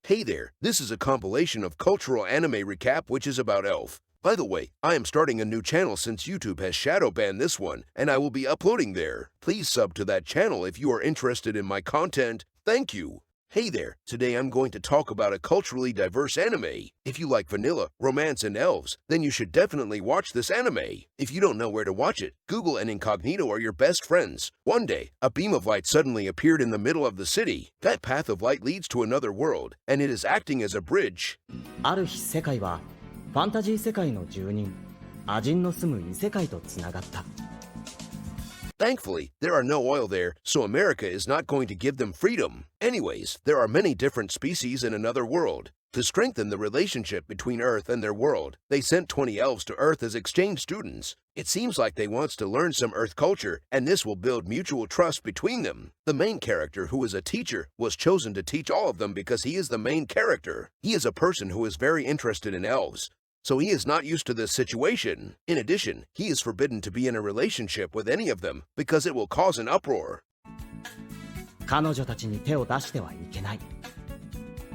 Hey there, this is a compilation of cultural anime recap which is about Elf. By the way, I am starting a new channel since YouTube has shadow banned this one, and I will be uploading there. Please sub to that channel if you are interested in my content. Thank you. Hey there, today I'm going to talk about a culturally diverse anime. If you like vanilla, romance, and elves, then you should definitely watch this anime. If you don't know where to watch it, Google and Incognito are your best friends. One day, a beam of light suddenly appeared in the middle of the city. That path of light leads to another world, and it is acting as a bridge. ある日世界はファンタジー世界の住人アジンの住む異世界とつながった。 Thankfully, there are no oil there, so America is not going to give them freedom. Anyways, there are many different species in another world. To strengthen the relationship between Earth and their world, they sent 20 elves to Earth as exchange students. It seems like they wants to learn some Earth culture, and this will build mutual trust between them. The main character, who is a teacher, was chosen to teach all of them because he is the main character. He is a person who is very interested in elves, so he is not used to this situation. In addition, he is forbidden to be in a relationship with any of them because it will cause an uproar. 彼女たちに手を出してはいけない。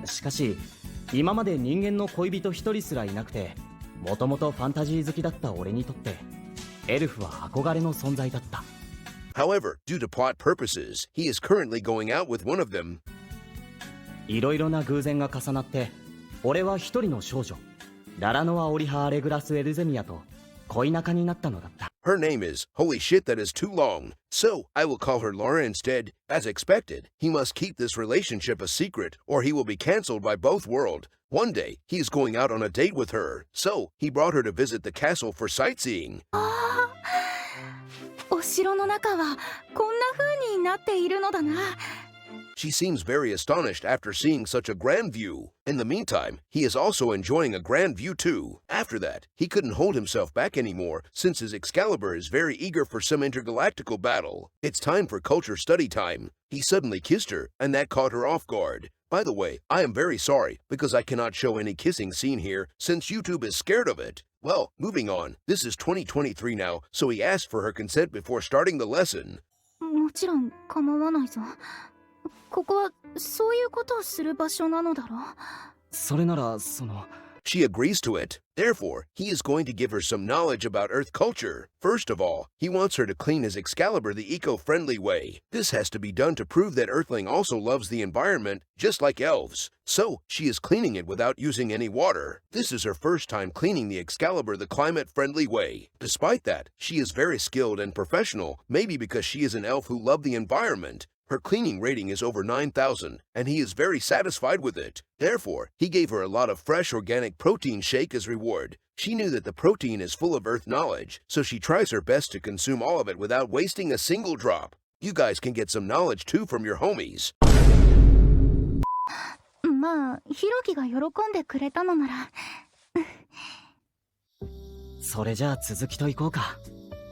しかし今まで人間の恋人一人すらいなくて、もともとファンタジー好きだった俺にとってエルフは憧れの存在だった。 However, due to plot purposes, he is currently going out with one of them. いろいろな偶然が重なって、俺は一人の少女ララノア・オリハ・アレグラス・エルゼミアと恋仲になったのだった。 Her name is Holy Shit That Is Too Long, so I will call her Laura instead. As expected, he must keep this relationship a secret or he will be cancelled by both worlds. One day, he is going out on a date with her, so he brought her to visit the castle for sightseeing. お城の中はこんな風になっているのだな。 She seems very astonished after seeing such a grand view. In the meantime, he is also enjoying a grand view too. After that, he couldn't hold himself back anymore since his Excalibur is very eager for some intergalactical battle. It's time for culture study time. He suddenly kissed her, and that caught her off guard. By the way, I am very sorry because I cannot show any kissing scene here since YouTube is scared of it. Well, moving on. This is 2023 now, so he asked for her consent before starting the lesson. もちろん構わないぞ。ここはそういうことをする場所なのだろう。それなら She agrees to it. Therefore, he is going to give her some knowledge about Earth culture. First of all, he wants her to clean his Excalibur the eco-friendly way. This has to be done to prove that Earthling also loves the environment, just like elves. So, she is cleaning it without using any water. This is her first time cleaning the Excalibur the climate-friendly way. Despite that, she is very skilled and professional, maybe because she is an elf who loves the environment. Her cleaning rating is over 9,000, and he is very satisfied with it. Therefore, he gave her a lot of fresh organic protein shake as reward. She knew that the protein is full of Earth knowledge, so she tries her best to consume all of it without wasting a single drop. You guys can get some knowledge too from your homies. まあ、ヒロキが喜んでくれたのなら。それじゃあ続きといこうか。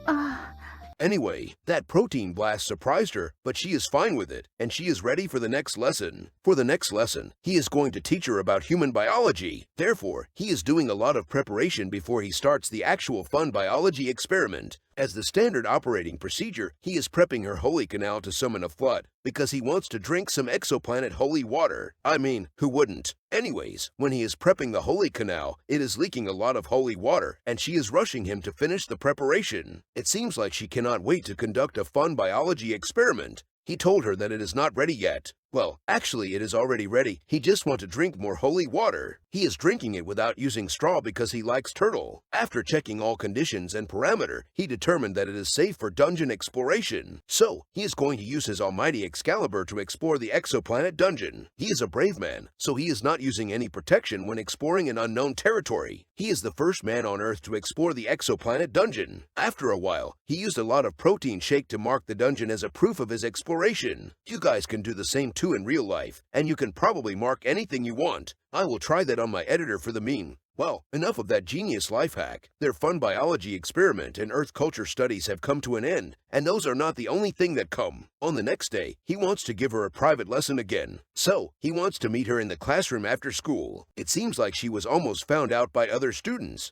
ああ。 Anyway, that protein blast surprised her, but she is fine with it, and she is ready for the next lesson. For the next lesson, he is going to teach her about human biology. Therefore, he is doing a lot of preparation before he starts the actual fun biology experiment. As the standard operating procedure, he is prepping her holy canal to summon a flood, because he wants to drink some exoplanet holy water. I mean, who wouldn't? Anyways, when he is prepping the holy canal, it is leaking a lot of holy water, and she is rushing him to finish the preparation. It seems like she cannot wait to conduct a fun biology experiment. He told her that it is not ready yet. Well, actually it is already ready. He just wants to drink more holy water. He is drinking it without using straw because he likes turtle. After checking all conditions and parameter, he determined that it is safe for dungeon exploration. So, he is going to use his almighty Excalibur to explore the exoplanet dungeon. He is a brave man, so he is not using any protection when exploring an unknown territory. He is the first man on Earth to explore the exoplanet dungeon. After a while, he used a lot of protein shake to mark the dungeon as a proof of his exploration. You guys can do the same too in real life, and you can probably mark anything you want. I will try that on my editor for the meme. Well, enough of that genius life hack. Their fun biology experiment and Earth culture studies have come to an end, and those are not the only thing that come. On the next day, he wants to give her a private lesson again. So, he wants to meet her in the classroom after school. It seems like she was almost found out by other students.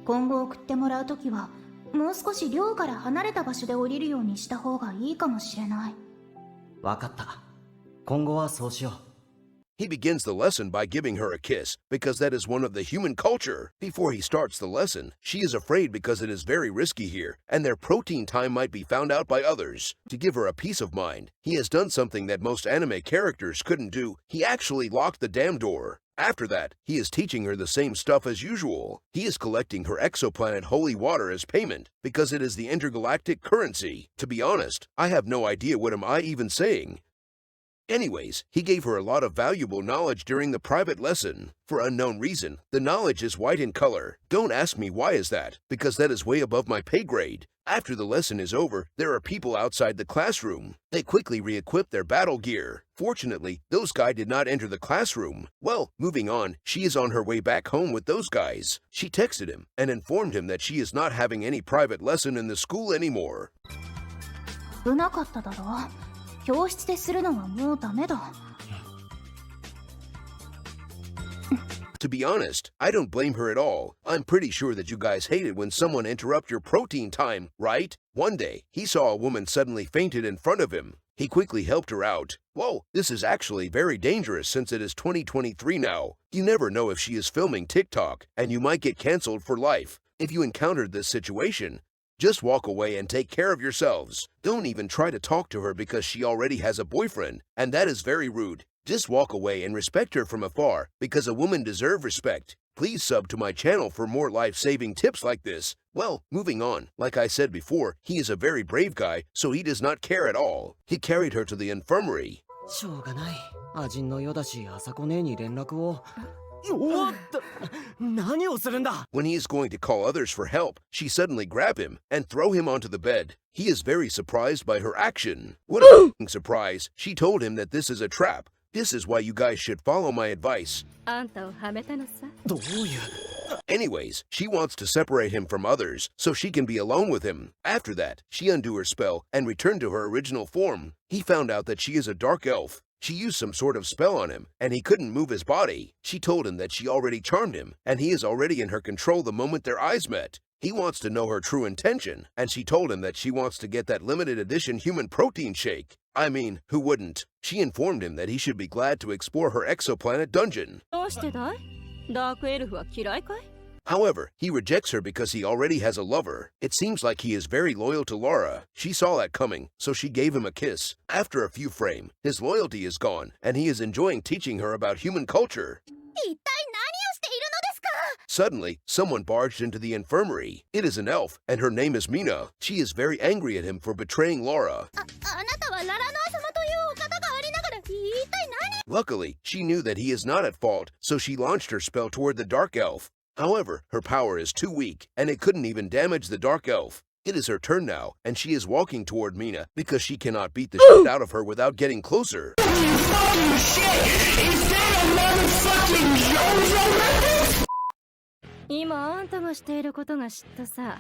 今後送ってもらうときは、もう少し寮から離れた場所で降りるようにした方がいいかもしれない。わかった。今後はそうしよう。He begins the lesson by giving her a kiss, because that is one of the human culture. Before he starts the lesson, she is afraid because it is very risky here, and their protein time might be found out by others. To give her a peace of mind, he has done something that most anime characters couldn't do. He actually locked the damn door. After that, he is teaching her the same stuff as usual. He is collecting her exoplanet holy water as payment, because it is the intergalactic currency. To be honest, I have no idea what am I even saying. Anyways, he gave her a lot of valuable knowledge during the private lesson. For unknown reason, the knowledge is white in color. Don't ask me why is that, because that is way above my pay grade. After the lesson is over, there are people outside the classroom. They quickly re-equip their battle gear. Fortunately, those guys did not enter the classroom. Well, moving on, she is on her way back home with those guys. She texted him and informed him that she is not having any private lesson in the school anymore. 危なかっただろ。教室でするのはもうダメだ。To be honest, I don't blame her at all. I'm pretty sure that you guys hate it when someone interrupts your protein time, right? One day, he saw a woman suddenly fainted in front of him. He quickly helped her out. Whoa, this is actually very dangerous since it is 2023 now. You never know if she is filming TikTok, and you might get cancelled for life. If you encountered this situation, just walk away and take care of yourselves. Don't even try to talk to her because she already has a boyfriend, and that is very rude. Just walk away and respect her from afar, because a woman deserves respect. Please sub to my channel for more life-saving tips like this. Well, moving on. Like I said before, he is a very brave guy, so he does not care at all. He carried her to the infirmary. しょうがない。アジンのよだし、朝子姉に連絡を。おっと、何をするんだ When he is going to call others for help, she suddenly grab him and throw him onto the bed. He is very surprised by her action. What a f***ing surprise. She told him that this is a trap. This is why you guys should follow my advice. あんたをはめたのさ。どういう Anyways, she wants to separate him from others so she can be alone with him. After that, she undid her spell and returned to her original form. He found out that she is a dark elf. She used some sort of spell on him, and he couldn't move his body. She told him that she already charmed him, and he is already in her control the moment their eyes met. He wants to know her true intention, and she told him that she wants to get that limited edition human protein shake. I mean, who wouldn't? She informed him that he should be glad to explore her exoplanet dungeon. どうしてだい？ダークエルフは嫌いかい？ However, he rejects her because he already has a lover. It seems like he is very loyal to Laura. She saw that coming, so she gave him a kiss. After a few frames, his loyalty is gone, and he is enjoying teaching her about human culture. 一体何をしているのですか？ Suddenly, someone barged into the infirmary. It is an elf, and her name is Mina. She is very angry at him for betraying Laura. あなたはララノア様というお方がありながら一体何？ Luckily, she knew that he is not at fault, so she launched her spell toward the dark elf. However, her power is too weak, and it couldn't even damage the dark elf. It is her turn now, and she is walking toward Mina because she cannot beat the shit out of her without getting closer. Fucking shit! Is that a motherfucking JoJo? 今あんたがしていることが知ったさ。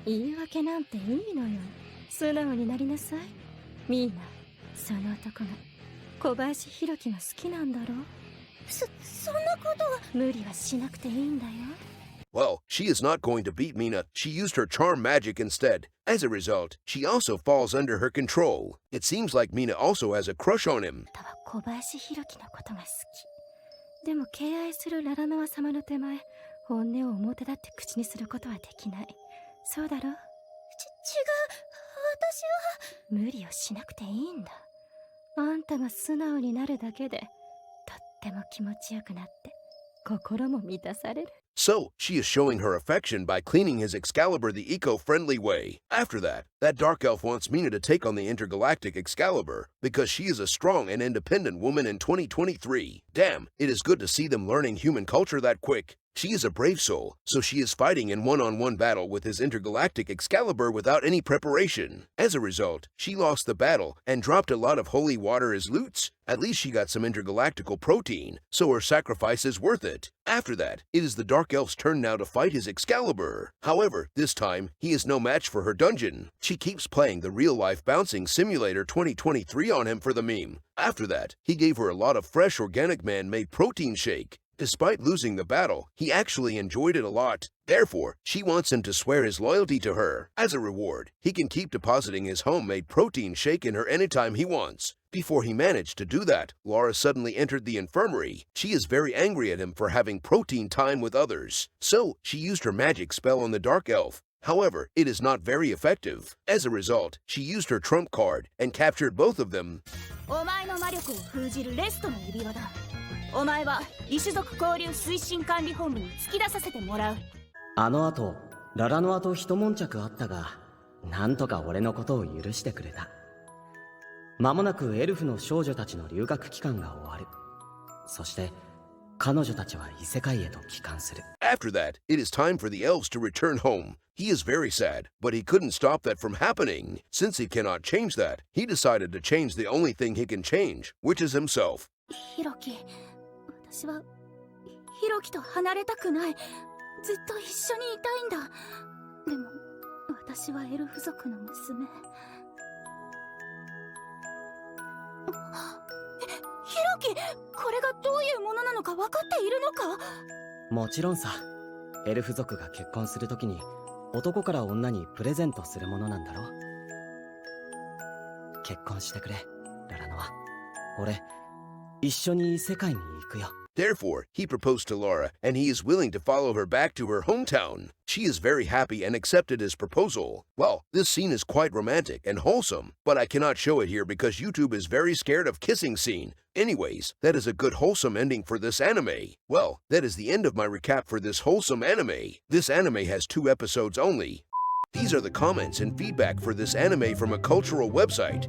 言い訳なんていいのよ。素直になりなさい。みんな、その男が小林弘樹が好きなんだろ？そんなことは無理はしなくていいんだよ。 Well, she is not going to beat Mina. She used her charm magic instead. As a result, she also falls under her control. It seems like Mina also has a crush on him. あんたは小林弘樹のことが好き。でも敬愛するララノア様の手前、本音を表立って口にすることはできない。そうだろ？違う。私は無理をしなくていいんだ。あんたが素直になるだけで、とっても気持ちよくなって、心も満たされる。 So, she is showing her affection by cleaning his Excalibur the eco-friendly way. After that dark elf wants Mina to take on the intergalactic Excalibur because she is a strong and independent woman in 2023. Damn, it is good to see them learning human culture that quick. She is a brave soul, so she is fighting in one-on-one battle with his intergalactic Excalibur without any preparation. As a result, she lost the battle and dropped a lot of holy water as loots. At least she got some intergalactical protein, so her sacrifice is worth it. After that, it is the Dark Elf's turn now to fight his Excalibur. However, this time, he is no match for her dungeon. She keeps playing the real-life bouncing simulator 2023 on him for the meme. After that, he gave her a lot of fresh organic man-made protein shake. Despite losing the battle, he actually enjoyed it a lot. Therefore, she wants him to swear his loyalty to her. As a reward, he can keep depositing his homemade protein shake in her anytime he wants. Before he managed to do that, Laura suddenly entered the infirmary. She is very angry at him for having protein time with others. So, she used her magic spell on the dark elf. However, it is not very effective. As a result, she used her trump card and captured both of them. お前の魔力を封じるレストの指輪だ。お前は異種族交流推進管理本部に突き出させてもらう。あの後、ララノアと一悶着あったが、なんとか俺のことを許してくれた。間もなくエルフの少女たちの留学期間が終わる。そして、彼女たちは異世界へと帰還する。After that, it is time for the elves to return home. He is very sad, but he couldn't stop that from happening. Since he cannot change that, he decided to change the only thing he can change, which is himself. ヒロキ、私はヒロキと離れたくない。ずっと一緒にいたいんだ。でも、私はエルフ族の娘。ヒロキ、これがどういうものなのか分かっているのか？もちろんさ。エルフ族が結婚するときに男から女にプレゼントするものなんだろ。結婚してくれ、ララノア。俺、一緒に世界に行くよ。Therefore, he proposed to Laura, and he is willing to follow her back to her hometown. She is very happy and accepted his proposal. Well, this scene is quite romantic and wholesome, but I cannot show it here because YouTube is very scared of kissing scene. Anyways, that is a good wholesome ending for this anime. Well, that is the end of my recap for this wholesome anime. This anime has 2 episodes only. These are the comments and feedback for this anime from a cultural website.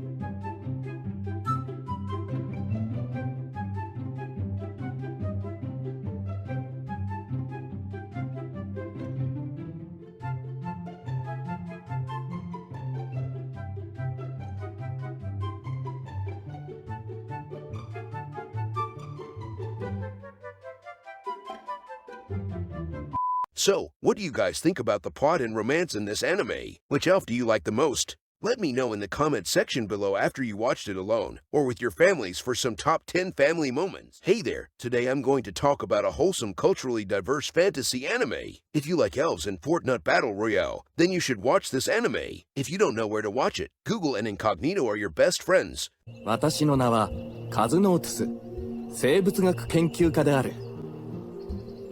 So, what do you guys think about the plot and romance in this anime? Which elf do you like the most? Let me know in the comment section below after you watched it alone, or with your families for some top 10 family moments. Hey there, today I'm going to talk about a wholesome culturally diverse fantasy anime. If you like elves and Fortnite Battle Royale, then you should watch this anime. If you don't know where to watch it, Google and Incognito are your best friends. 私の名はカズノートゥス、生物学研究家である。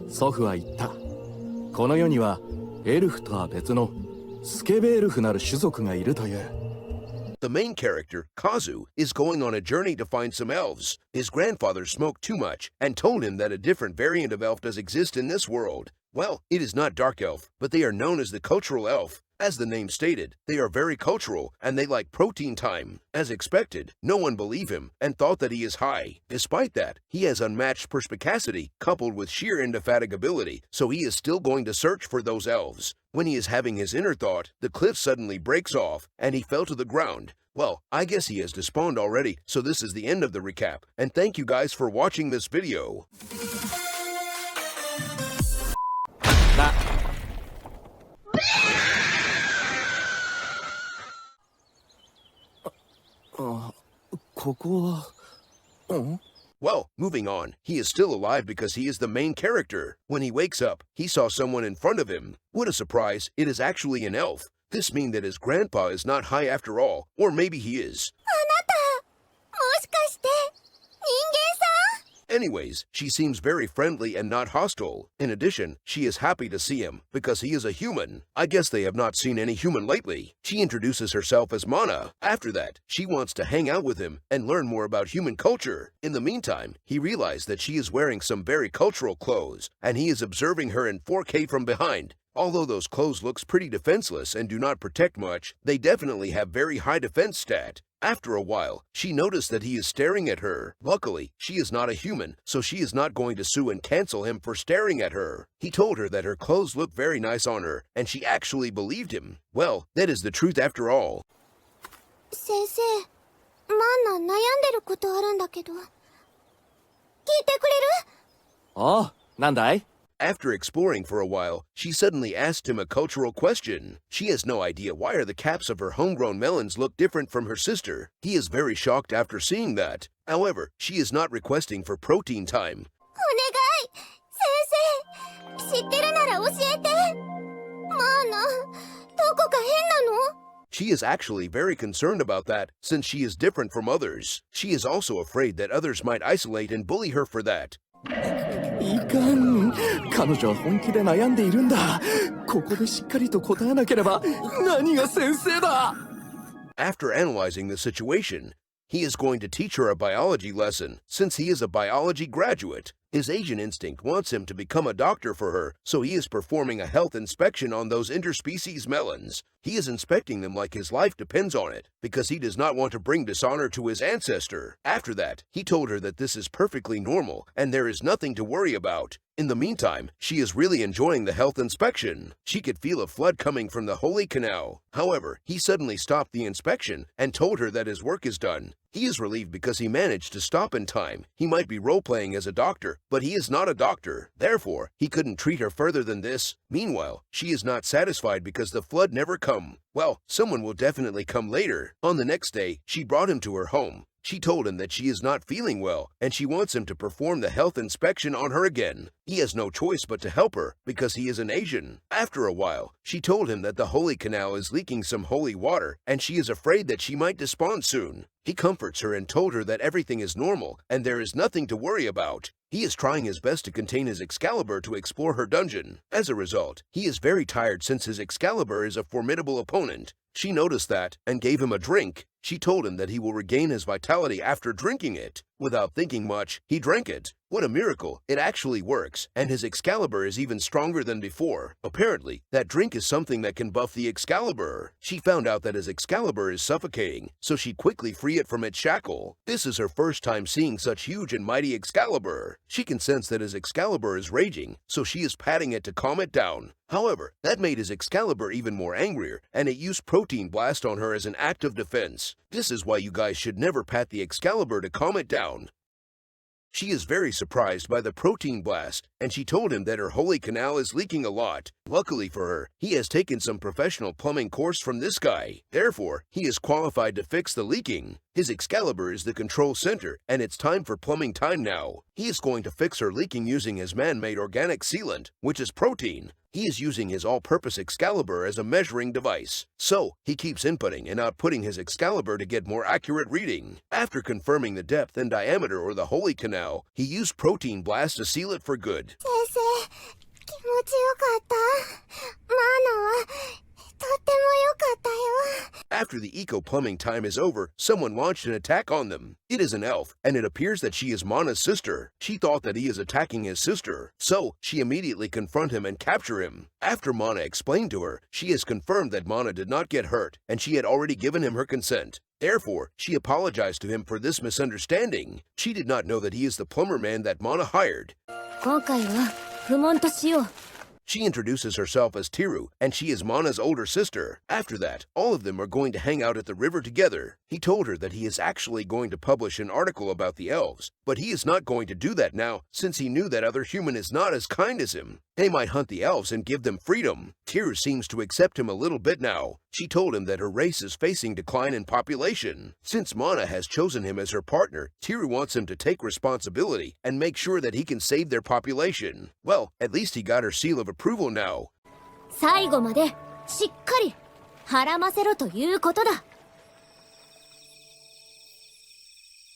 祖父は言った。この世にはエルフとは別のスケベエルフなる種族がいるという。The main character, Kazu, is going on a journey to find some elves. His grandfather smoked too much and told him that a different variant of elf does exist in this world. Well, it is not dark elf, but they are known as the cultural elf. As the name stated, they are very cultural and they like protein time. As expected, no one believed him and thought that he is high. Despite that, he has unmatched perspicacity coupled with sheer indefatigability, so he is still going to search for those elves. When he is having his inner thought, the cliff suddenly breaks off and he fell to the ground. Well, I guess he has despawned already, so this is the end of the recap. And thank you guys for watching this video. ここは、Well, moving on, he is still alive because he is the main character. When he wakes up, he saw someone in front of him. What a surprise, it is actually an elf. This means that his grandpa is not high after all, or maybe he is. もしかして人間さん？ Anyways, she seems very friendly and not hostile. In addition, she is happy to see him because he is a human. I guess they have not seen any human lately. She introduces herself as Mana. After that, she wants to hang out with him and learn more about human culture. In the meantime, he realized that she is wearing some very cultural clothes, and he is observing her in 4K from behind. Although those clothes looks pretty defenseless and do not protect much, they definitely have very high defense stat. After a while, she noticed that he is staring at her. Luckily, she is not a human, so she is not going to sue and cancel him for staring at her. He told her that her clothes look very nice on her, and she actually believed him. Well, that is the truth after all. 先生、マンナ悩んでることあるんだけど。聞いてくれる？ああ、なんだい？ After exploring for a while, she suddenly asked him a cultural question. She has no idea why are the caps of her homegrown melons look different from her sister. He is very shocked after seeing that. However, she is not requesting for protein time. お願い！知ってるなら教えて。マーナ、どこか変なの？ She is actually very concerned about that, since she is different from others. She is also afraid that others might isolate and bully her for that. いかん。彼女は本気で悩んでいるんだ。ここでしっかりと答えなければ何が先生だ。 After analyzing the situation, he is going to teach her a biology lesson, since he is a biology graduate. His Asian instinct wants him to become a doctor for her, so he is performing a health inspection on those interspecies melons. He is inspecting them like his life depends on it, because he does not want to bring dishonor to his ancestor. After that, he told her that this is perfectly normal, and there is nothing to worry about. In the meantime, she is really enjoying the health inspection. She could feel a flood coming from the Holy Canal. However, he suddenly stopped the inspection and told her that his work is done. He is relieved because he managed to stop in time. He might be role-playing as a doctor, but he is not a doctor. Therefore, he couldn't treat her further than this. Meanwhile, she is not satisfied because the flood never come. Well, someone will definitely come later. On the next day, she brought him to her home. She told him that she is not feeling well, and she wants him to perform the health inspection on her again. He has no choice but to help her, because he is an Asian. After a while, she told him that the Holy Canal is leaking some holy water, and she is afraid that she might despond soon. He comforts her and told her that everything is normal, and there is nothing to worry about. He is trying his best to contain his Excalibur to explore her dungeon. As a result, he is very tired since his Excalibur is a formidable opponent. She noticed that and gave him a drink. She told him that he will regain his vitality after drinking it. Without thinking much, he drank it. What a miracle! It actually works, and his Excalibur is even stronger than before. Apparently, that drink is something that can buff the Excalibur. She found out that his Excalibur is suffocating, so she quickly free it from its shackle. This is her first time seeing such huge and mighty Excalibur. She can sense that his Excalibur is raging, so she is patting it to calm it down. However, that made his Excalibur even more angrier, and it used Protein Blast on her as an act of defense. This is why you guys should never pat the Excalibur to calm it down. She is very surprised by the Protein Blast, and she told him that her Holy Canal is leaking a lot. Luckily for her, he has taken some professional plumbing course from this guy. Therefore, he is qualified to fix the leaking. His Excalibur is the control center, and it's time for plumbing time now. He is going to fix her leaking using his man-made organic sealant, which is protein. He is using his all-purpose Excalibur as a measuring device. So, he keeps inputting and outputting his Excalibur to get more accurate reading. After confirming the depth and diameter or the Holy Canal, he used Protein Blast to seal it for good. 先生、気持ちよかった。マーナはとってもよかったよ。 After the eco-plumbing time is over, someone launched an attack on them. It is an elf, and it appears that she is Mana's sister. She thought that he is attacking his sister, so she immediately confront him and capture him. After Mana explained to her, she has confirmed that Mana did not get hurt, and she had already given him her consent. Therefore, she apologized to him for this misunderstanding. She did not know that he is the plumber man that Mana hired. 今回は不問としよう。 She introduces herself as Tiru, and she is Mana's older sister. After that, all of them are going to hang out at the river together. He told her that he is actually going to publish an article about the elves, but he is not going to do that now since he knew that other human is not as kind as him. They might hunt the elves and give them freedom. Tiru seems to accept him a little bit now. She told him that her race is facing decline in population. Since Mana has chosen him as her partner, Tiru wants him to take responsibility and make sure that he can save their population. Well, at least he got her seal of approval now. 最後までしっかり孕ませろということだ。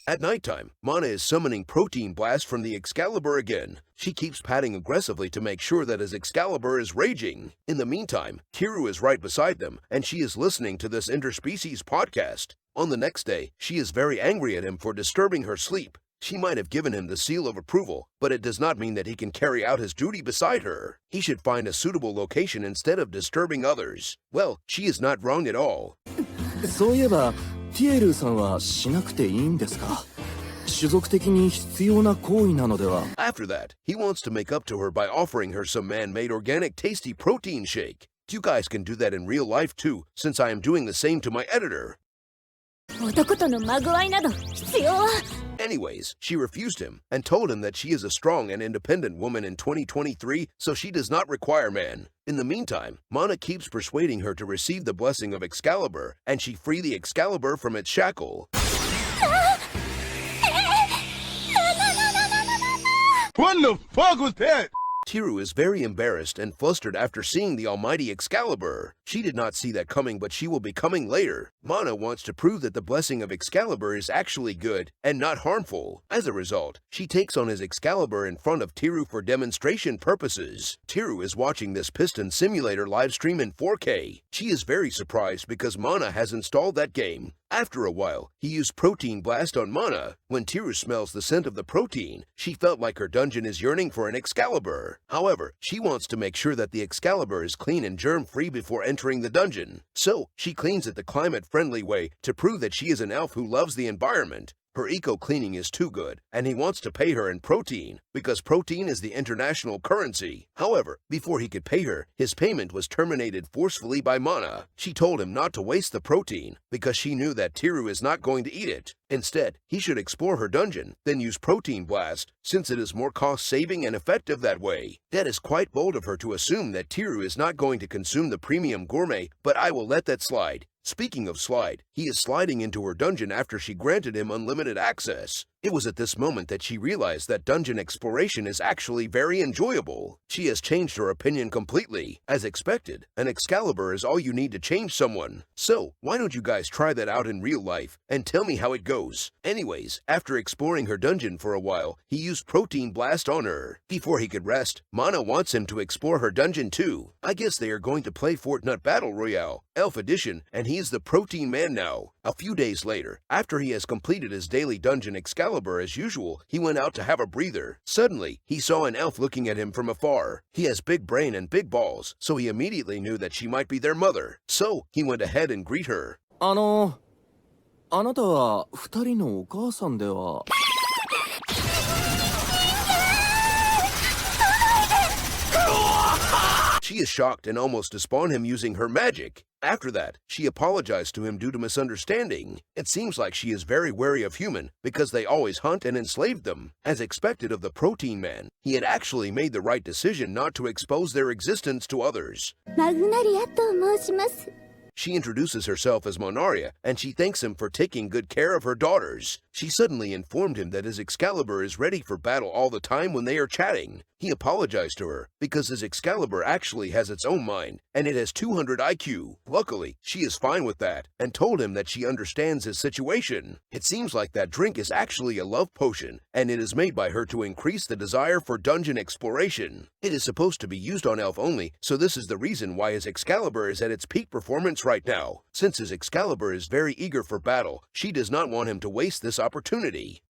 At nighttime, Mana is summoning Protein Blast from the Excalibur again. She keeps patting aggressively to make sure that his Excalibur is raging. In the meantime, Tiru is right beside them, and she is listening to this interspecies podcast. On the next day, she is very angry at him for disturbing her sleep. She might have given him the seal of approval, but it does not mean that he can carry out his duty beside her. He should find a suitable location instead of disturbing others. Well, she is not wrong at all. そういえばティエルさんはしなくていいんですか？種族的に必要な行為なのでは？ After that, he wants to make up to her by offering her some man-made organic tasty protein shake. You guys can do that in real life too, since I am doing the same to my editor. 男とのまぐわいなど必要は。 Anyways, she refused him and told him that she is a strong and independent woman in 2023, so she does not require man. In the meantime, Mana keeps persuading her to receive the blessing of Excalibur, and she free the Excalibur from its shackle. What the fuck was that? Tiru is very embarrassed and flustered after seeing the almighty Excalibur. She did not see that coming, but she will be coming later. Mana wants to prove that the blessing of Excalibur is actually good and not harmful. As a result, she takes on his Excalibur in front of Tiru for demonstration purposes. Tiru is watching this piston simulator live stream in 4K. She is very surprised because Mana has installed that game. After a while, he used Protein Blast on Mana. When Tiru smells the scent of the protein, she felt like her dungeon is yearning for an Excalibur. However, she wants to make sure that the Excalibur is clean and germ-free before entering the dungeon. So, she cleans it the climate-friendly way to prove that she is an elf who loves the environment. Her eco-cleaning is too good, and he wants to pay her in protein, because protein is the international currency. However, before he could pay her, his payment was terminated forcefully by Mana. She told him not to waste the protein, because she knew that Tiru is not going to eat it. Instead, he should explore her dungeon, then use Protein Blast, since it is more cost-saving and effective that way. That is quite bold of her to assume that Tiru is not going to consume the premium gourmet, but I will let that slide. Speaking of slide, he is sliding into her dungeon after she granted him unlimited access. It was at this moment that she realized that dungeon exploration is actually very enjoyable. She has changed her opinion completely. As expected, an Excalibur is all you need to change someone. So, why don't you guys try that out in real life and tell me how it goes? Anyways, after exploring her dungeon for a while, he used Protein Blast on her. Before he could rest, Mana wants him to explore her dungeon too. I guess they are going to play Fortnite Battle Royale, Elf Edition, and he is the Protein Man now. A few days later, after he has completed his daily dungeon Excalibur as usual, he went out to have a breather. Suddenly, he saw an elf looking at him from afar. He has big brain and big balls, so he immediately knew that she might be their mother. So, he went ahead and greet her. あなたは二人のお母さんでは。She is shocked and almost to spawn him using her magic. After that, she apologized to him due to misunderstanding. It seems like she is very wary of human because they always hunt and enslave them. As expected of the Protein Man, he had actually made the right decision not to expose their existence to others. マグナリアと申します。 She introduces herself as Monaria, and she thanks him for taking good care of her daughters. She suddenly informed him that his Excalibur is ready for battle all the time when they are chatting. He apologized to her, because his Excalibur actually has its own mind, and it has 200 IQ. Luckily, she is fine with that, and told him that she understands his situation. It seems like that drink is actually a love potion, and it is made by her to increase the desire for dungeon exploration. It is supposed to be used on Elf only, so this is the reason why his Excalibur is at its peak performance right now. Since his Excalibur is very eager for battle, she does not want him to waste this opportunity.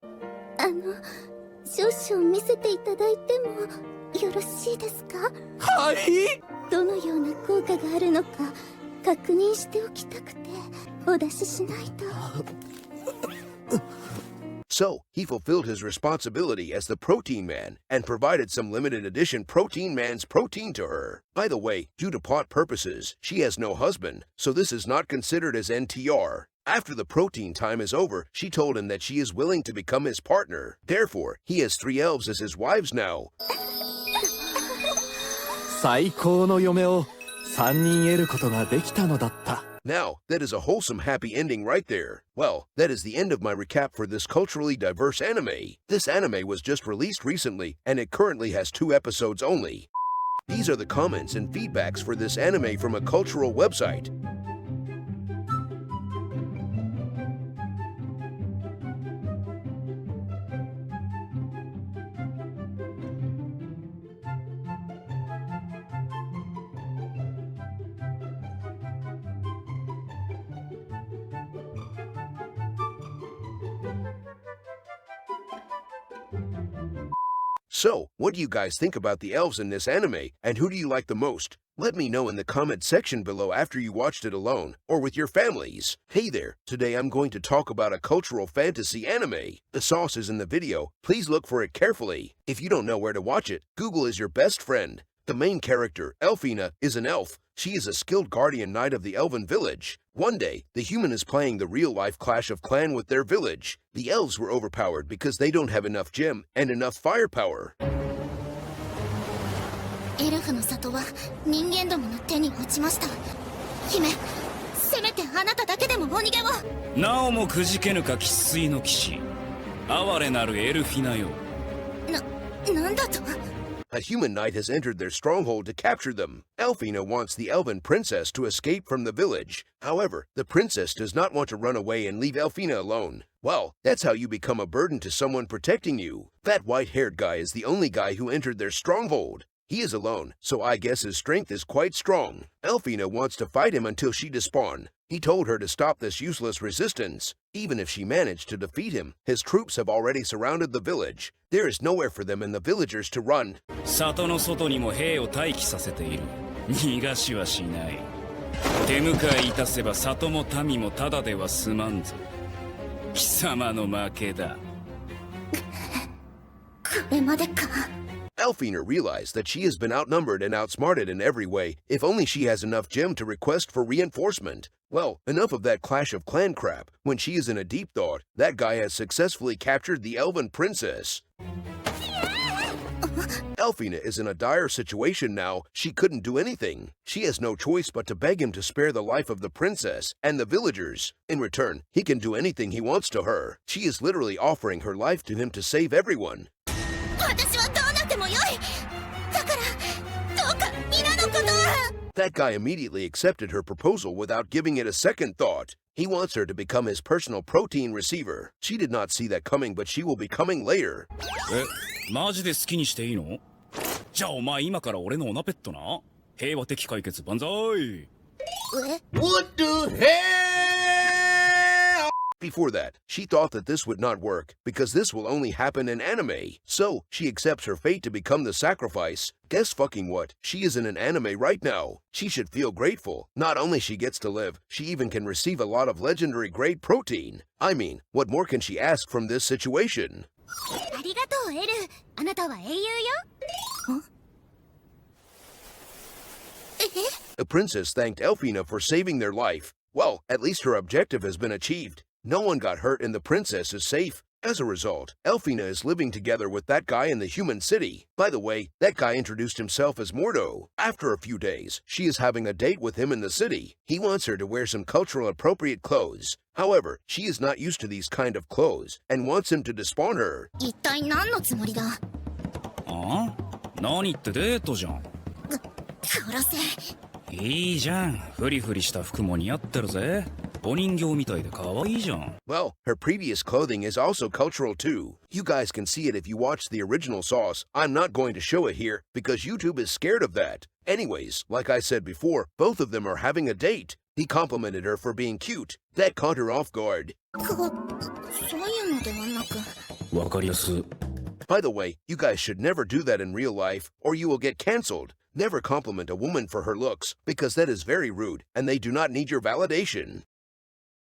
少々見せていただいてもよろしいですか？はい。どのような効果があるのか確認しておきたくてお出ししないと。So, he fulfilled his responsibility as the Protein Man and provided some limited edition Protein Man's protein to her. By the way, due to plot purposes, she has no husband, so this is not considered as NTR. After the protein time is over, she told him that she is willing to become his partner. Therefore, he has 3 elves as his wives now. 最高の嫁を3人得ることができたのだった。 Now, that is a wholesome happy ending right there. Well, that is the end of my recap for this culturally diverse anime. This anime was just released recently, and it currently has 2 episodes only. These are the comments and feedbacks for this anime from a cultural website. So, what do you guys think about the elves in this anime, and who do you like the most? Let me know in the comment section below after you watched it alone, or with your families. Hey there, today I'm going to talk about a cultural fantasy anime. The sauce is in the video, please look for it carefully. If you don't know where to watch it, Google is your best friend. The main character, Elfina, is an elf. She is a skilled guardian knight of the elven village. One day, the human is playing the real-life Clash of Clan with their village. The elves were overpowered because they don't have enough gem and enough firepower. エルフの里は人間どもの手に落ちました。姫、せめてあなただけでもお逃げを。なおもくじけぬか生粋の騎士、哀れなるエルフィナよ。なんだと？ A human knight has entered their stronghold to capture them. Elfina wants the elven princess to escape from the village. However, the princess does not want to run away and leave Elfina alone. Well, that's how you become a burden to someone protecting you. That white-haired guy is the only guy who entered their stronghold. He is alone, so I guess his strength is quite strong. Elfina wants to fight him until she despawn. He told her to stop this useless resistance. Even if she managed to defeat him, his troops have already surrounded the village. There is nowhere for them and the villagers to run. 里の外にも兵を待機させている。逃がしはしない。手向かいいたせば里も民もただでは済まんぞ。貴様の負けだ。これまでか。Elfina realized that she has been outnumbered and outsmarted in every way, if only she has enough gem to request for reinforcement. Well, enough of that Clash of Clan crap. When she is in a deep thought, that guy has successfully captured the elven princess. Elfina is in a dire situation now. She couldn't do anything. She has no choice but to beg him to spare the life of the princess and the villagers. In return, he can do anything he wants to her. She is literally offering her life to him to save everyone. 私はどうなってもよい。だからどうか皆のことは。 That guy immediately accepted her proposal without giving it a second thought. He wants her to become his personal protein receiver. She did not see that coming, but she will be coming later. マジで好きにしていいの？じゃあお前今から俺のオナペットな。平和的解決万歳。What the hell? Before that, she thought that this would not work, because this will only happen in anime. So, she accepts her fate to become the sacrifice. Guess fucking what? She is in an anime right now. She should feel grateful. Not only she gets to live, she even can receive a lot of legendary grade protein. I mean, what more can she ask from this situation? ありがとうエル。あなたは英雄よ。The princess thanked Elfina for saving their life. Well, at least her objective has been achieved. No one got hurt and the princess is safe. As a result, Elfina is living together with that guy in the human city. By the way, that guy introduced himself as Mordo. After a few days, she is having a date with him in the city. He wants her to wear some cultural appropriate clothes. However, she is not used to these kind of clothes and wants him to despawn her. 一体何のつもりだ。あ？何ってデートじゃん。殺せ。いいじゃん。フリフリした服も似合ってるぜ。お人形みたいで可愛いじゃん。Well, her previous clothing is also cultural too. You guys can see it if you watch the original sauce. I'm not going to show it here because YouTube is scared of that. Anyways, like I said before, both of them are having a date. He complimented her for being cute. That caught her off guard. そういうのではなく。わかりやす。By the way, you guys should never do that in real life or you will get cancelled. Never compliment a woman for her looks because that is very rude and they do not need your validation.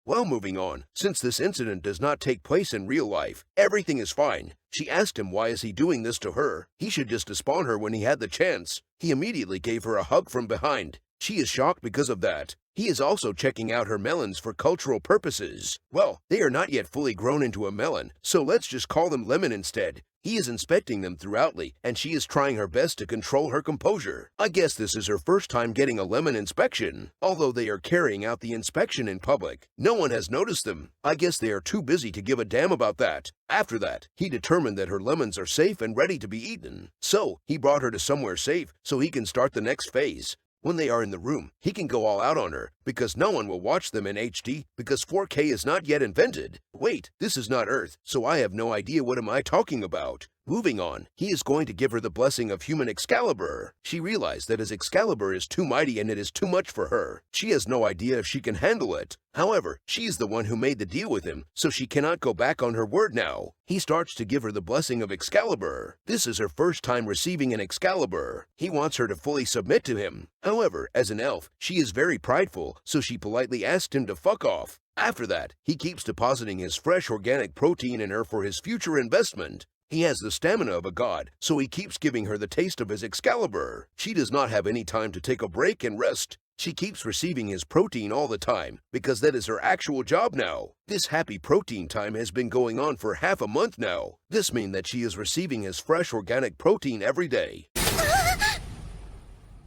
Well, moving on, since this incident does not take place in real life, everything is fine. She asked him why is he doing this to her. He should just despawn her when he had the chance. He immediately gave her a hug from behind. She is shocked because of that. He is also checking out her melons for cultural purposes. Well, they are not yet fully grown into a melon, so let's just call them lemon instead. He is inspecting them thoroughly, and she is trying her best to control her composure. I guess this is her first time getting a lemon inspection. Although they are carrying out the inspection in public, no one has noticed them. I guess they are too busy to give a damn about that. After that, he determined that her lemons are safe and ready to be eaten. So, he brought her to somewhere safe so he can start the next phase. When they are in the room, he can go all out on her because no one will watch them in HD because 4K is not yet invented. Wait, this is not Earth, so I have no idea what am I talking about. Moving on, he is going to give her the blessing of human Excalibur. She realized that his Excalibur is too mighty and it is too much for her. She has no idea if she can handle it. However, she is the one who made the deal with him, so she cannot go back on her word now. He starts to give her the blessing of Excalibur. This is her first time receiving an Excalibur. He wants her to fully submit to him. However, as an elf, she is very prideful, so she politely asked him to fuck off. After that, he keeps depositing his fresh organic protein in her for his future investment. He has the stamina of a god, so he keeps giving her the taste of his Excalibur. She does not have any time to take a break and rest. She keeps receiving his protein all the time, because that is her actual job now. This happy protein time has been going on for half a month now. This means that she is receiving his fresh organic protein every day.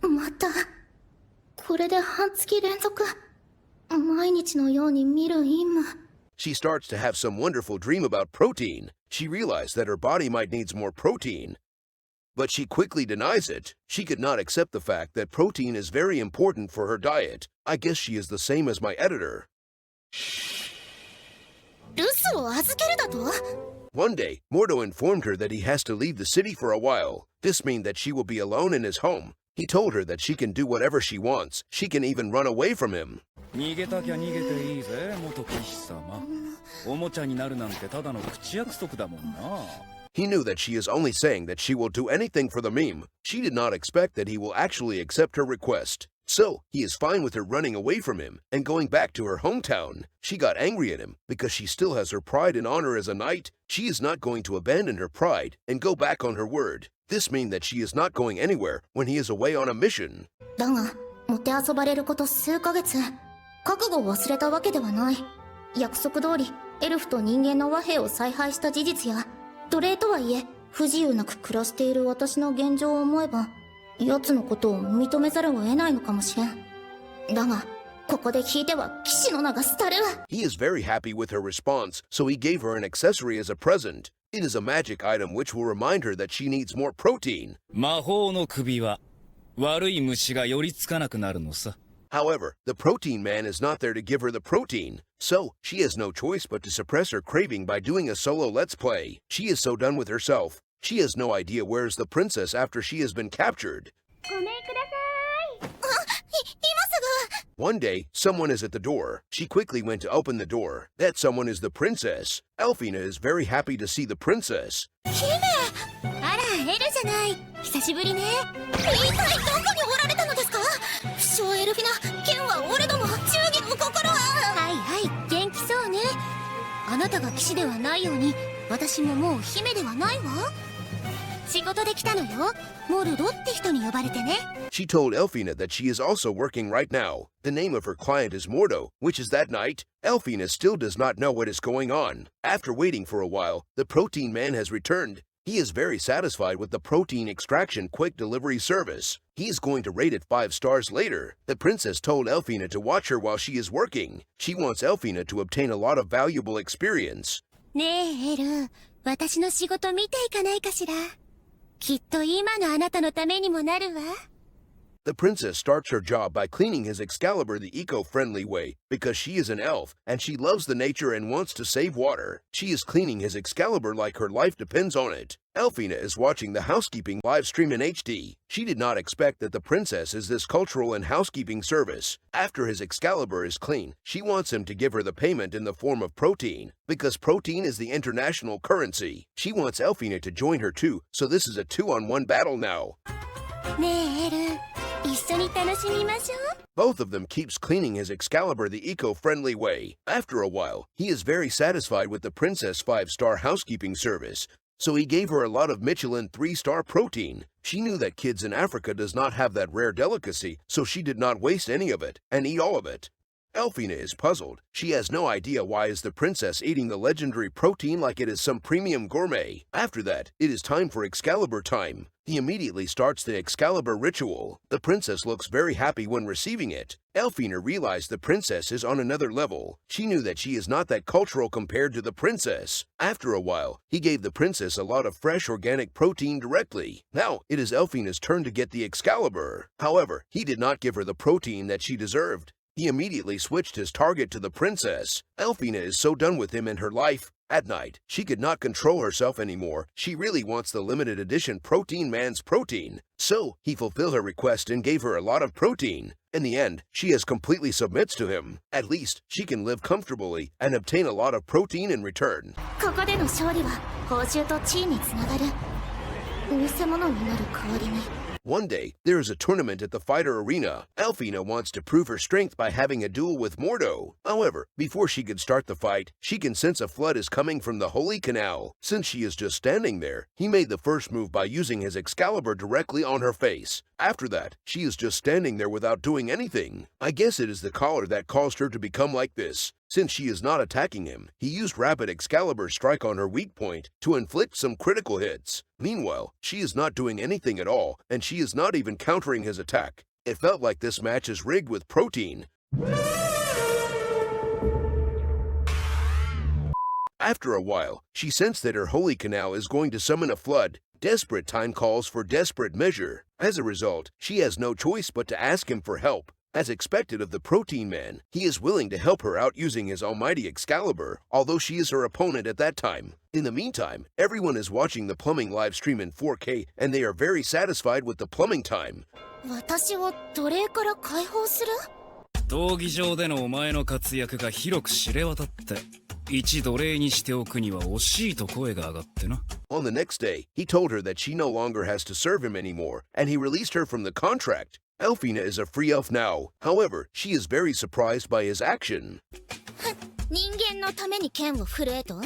また。これで半月連続。毎日のように見る任務。She starts to have some wonderful dream about protein. She realized that her body might need more protein. but she quickly denies it. She could not accept the fact that protein is very important for her diet. I guess she is the same as my editor. 留守を預けるだと？ One day, Mordo informed her that he has to leave the city for a while. This means that she will be alone in his home. He told her that she can do whatever she wants. She can even run away from him. 逃げたきゃ逃げていいぜ元騎士様おもちゃになるなんてただの口約束だもんな He knew that she is only saying that she will do anything for the meme. She did not expect that he will actually accept her request. So, he is fine with her running away from him and going back to her hometown. She got angry at him because she still has her pride and honor as a knight. She is not going to abandon her pride and go back on her word. This means that she is not going anywhere when he is away on a mission. だが、もてあそばれること数ヶ月。覚悟を忘れたわけではない。約束通り、エルフと人間の和平を采配した事実や、奴隷とはいえ、不自由なく暮らしている私の現状を思えば、奴のことを認めざるを得ないのかもしれん。だが、ここで聞いては騎士の名が廃る。He is very happy with her response, so he gave her an accessory as a present. It is a magic item which will remind her that she needs more protein. 魔法の首は悪い虫が寄りつかなくなるのさ However, the protein man is not there to give her the protein, so she has no choice but to suppress her craving by doing a solo let's play. She is so done with herself. She has no idea where is the princess after she has been captured. ごめんください。今すぐ。 One day, someone is at the door. She quickly went to open the door. That someone is the princess. Elfina is very happy to see the princess. 姫！あら、エルじゃない。久しぶりね。一体どこにおられたのですか？不肖エルフィナ、剣は俺ども、忠義の心は。はいはい、元気そうね。あなたが騎士ではないように、私ももう姫ではないわ。仕事で来たのよ。モルドって人に呼ばれてね。She told Elfina that she is also working right now. The name of her client is Mordo, which is that night. Elfina still does not know what is going on. After waiting for a while, the protein man has returned. He is very satisfied with the protein extraction quick delivery service. He is going to rate it 5 stars later. The princess told Elfina to watch her while she is working. She wants Elfina to obtain a lot of valuable experience. ねえエル、私の仕事見ていかないかしら。きっと今のあなたのためにもなるわ。 The princess starts her job by cleaning his Excalibur the eco-friendly way because she is an elf and she loves the nature and wants to save water. She is cleaning his Excalibur like her life depends on it. Elfina is watching the housekeeping live stream in HD. She did not expect that the princess is this cultural and housekeeping service. After his Excalibur is clean, she wants him to give her the payment in the form of protein because protein is the international currency. She wants Elfina to join her too, so this is a 2-on-1 battle now. ねえエル、一緒に楽しみましょう。 Both of them keeps cleaning his Excalibur the eco-friendly way. After a while, he is very satisfied with the princess 5-star housekeeping service, so he gave her a lot of Michelin 3-star protein. She knew that kids in Africa does not have that rare delicacy, so she did not waste any of it and eat all of it. Elfina is puzzled. She has no idea why is the princess eating the legendary protein like it is some premium gourmet. After that, it is time for Excalibur time. He immediately starts the Excalibur ritual. The princess looks very happy when receiving it. Elfina realized the princess is on another level. She knew that she is not that cultural compared to the princess. After a while, he gave the princess a lot of fresh organic protein directly. Now, it is Elfina's turn to get the Excalibur. However, he did not give her the protein that she deserved. He immediately switched his target to the princess. Elfina is so done with him and her life. At night, she could not control herself anymore. She really wants the limited edition Protein Man's protein. So, he fulfilled her request and gave her a lot of protein. In the end, she has completely submits to him. At least, she can live comfortably and obtain a lot of protein in return. ここでの勝利は報酬と地位につながる。見せ物になる代わりに。 One day, there is a tournament at the fighter arena. Elfina wants to prove her strength by having a duel with Mordo. However, before she can start the fight, she can sense a flood is coming from the Holy Canal. Since she is just standing there, he made the first move by using his Excalibur directly on her face. After that, she is just standing there without doing anything. I guess it is the collar that caused her to become like this. Since she is not attacking him, he used rapid Excalibur strike on her weak point to inflict some critical hits. Meanwhile, she is not doing anything at all, and she is not even countering his attack. It felt like this match is rigged with protein. After a while, she sensed that her Holy Canal is going to summon a flood. Desperate time calls for desperate measure. As a result, she has no choice but to ask him for help. As expected of the Protein Man, he is willing to help her out using his almighty Excalibur, although she is her opponent at that time. In the meantime, everyone is watching the plumbing live stream in 4K and they are very satisfied with the plumbing time. 私を奴隷から解放する？闘技場でのお前の活躍が広く知れ渡って一奴隷にしておくには惜しいと声が上がってな。 On the next day, he told her that she no longer has to serve him anymore, and he released her from the contract. Elfina is a free elf now. However, she is very surprised by his action. 人間のために剣を振るえと？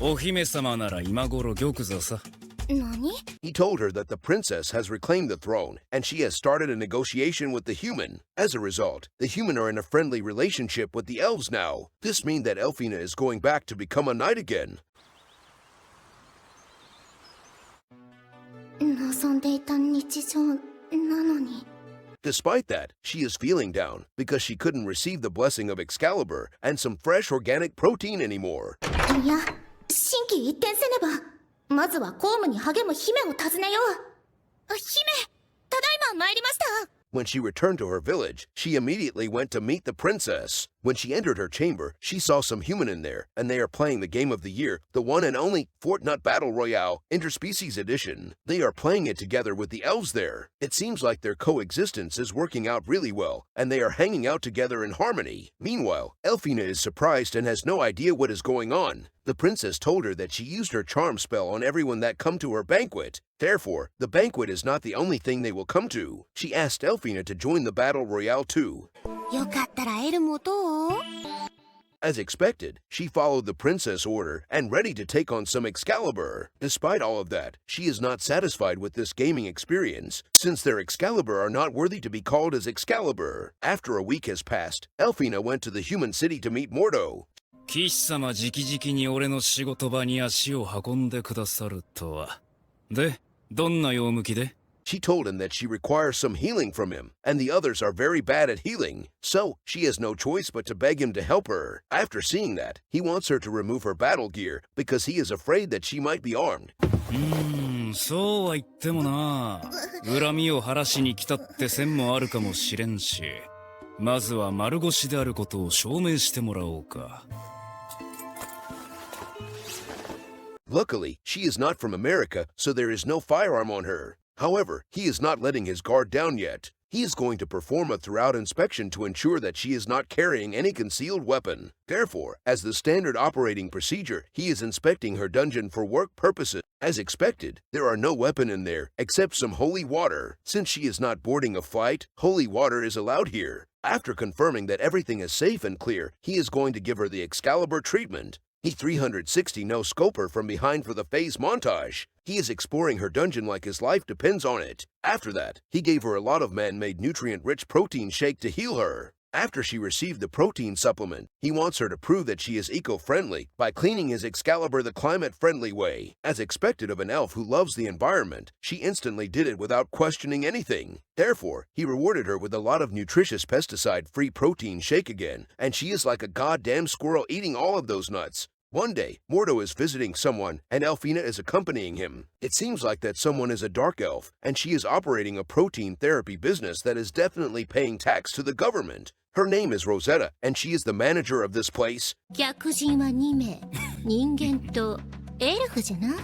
お姫様なら今頃玉座さ。何？ He told her that the princess has reclaimed the throne, and she has started a negotiation with the human. As a result, the human are in a friendly relationship with the elves now. This means that Elfina is going back to become a knight again. 望んでいた日常なのに。 Despite that, she is feeling down because she couldn't receive the blessing of Excalibur and some fresh organic protein anymore. いや、心機一転せねば。まずは公務に励む姫を訪ねよう。姫、ただいま参りました。 When she returned to her village, she immediately went to meet the princess. When she entered her chamber, she saw some human in there, and they are playing the game of the year, the one and only Fortnite Battle Royale Interspecies Edition. They are playing it together with the elves there. It seems like their coexistence is working out really well, and they are hanging out together in harmony. Meanwhile, Elfina is surprised and has no idea what is going on. The princess told her that she used her charm spell on everyone that come to her banquet. Therefore, the banquet is not the only thing they will come to. She asked Elfina to join the Battle Royale too. よかったらエルもどう？ As expected, she followed the princess' order and ready to take on some Excalibur. Despite all of that, she is not satisfied with this gaming experience, since their Excalibur are not worthy to be called as Excalibur. After a week has passed, Elfina went to the human city to meet Mordo. 騎士様直々に俺の仕事場に足を運んでくださるとは。で、どんな用向きで？ She told him that she requires some healing from him, and the others are very bad at healing, so she has no choice but to beg him to help her. After seeing that, he wants her to remove her battle gear because he is afraid that she might be armed. そうは言ってもな。恨みを晴らしに来たって線もあるかもしれんし、まずは丸腰であることを証明してもらおうか。 Luckily, she is not from America, so there is no firearm on her. However, he is not letting his guard down yet. He is going to perform a thorough inspection to ensure that she is not carrying any concealed weapon. Therefore, as the standard operating procedure, he is inspecting her dungeon for work purposes. As expected, there are no weapon in there except some holy water. Since she is not boarding a flight, holy water is allowed here. After confirming that everything is safe and clear, he is going to give her the Excalibur treatment. He 360 no-scope her from behind for the phase montage. He is exploring her dungeon like his life depends on it. After that, he gave her a lot of man-made nutrient-rich protein shake to heal her. After she received the protein supplement, he wants her to prove that she is eco-friendly by cleaning his Excalibur the climate-friendly way. As expected of an elf who loves the environment, she instantly did it without questioning anything. Therefore, he rewarded her with a lot of nutritious pesticide-free protein shake again, and she is like a goddamn squirrel eating all of those nuts. One day, Mordo is visiting someone, and Elfina is accompanying him. It seems like that someone is a dark elf, and she is operating a protein therapy business that is definitely paying tax to the government. Her name is Rosetta, and she is the manager of this place. 客人は2名。人間とエルフじゃな。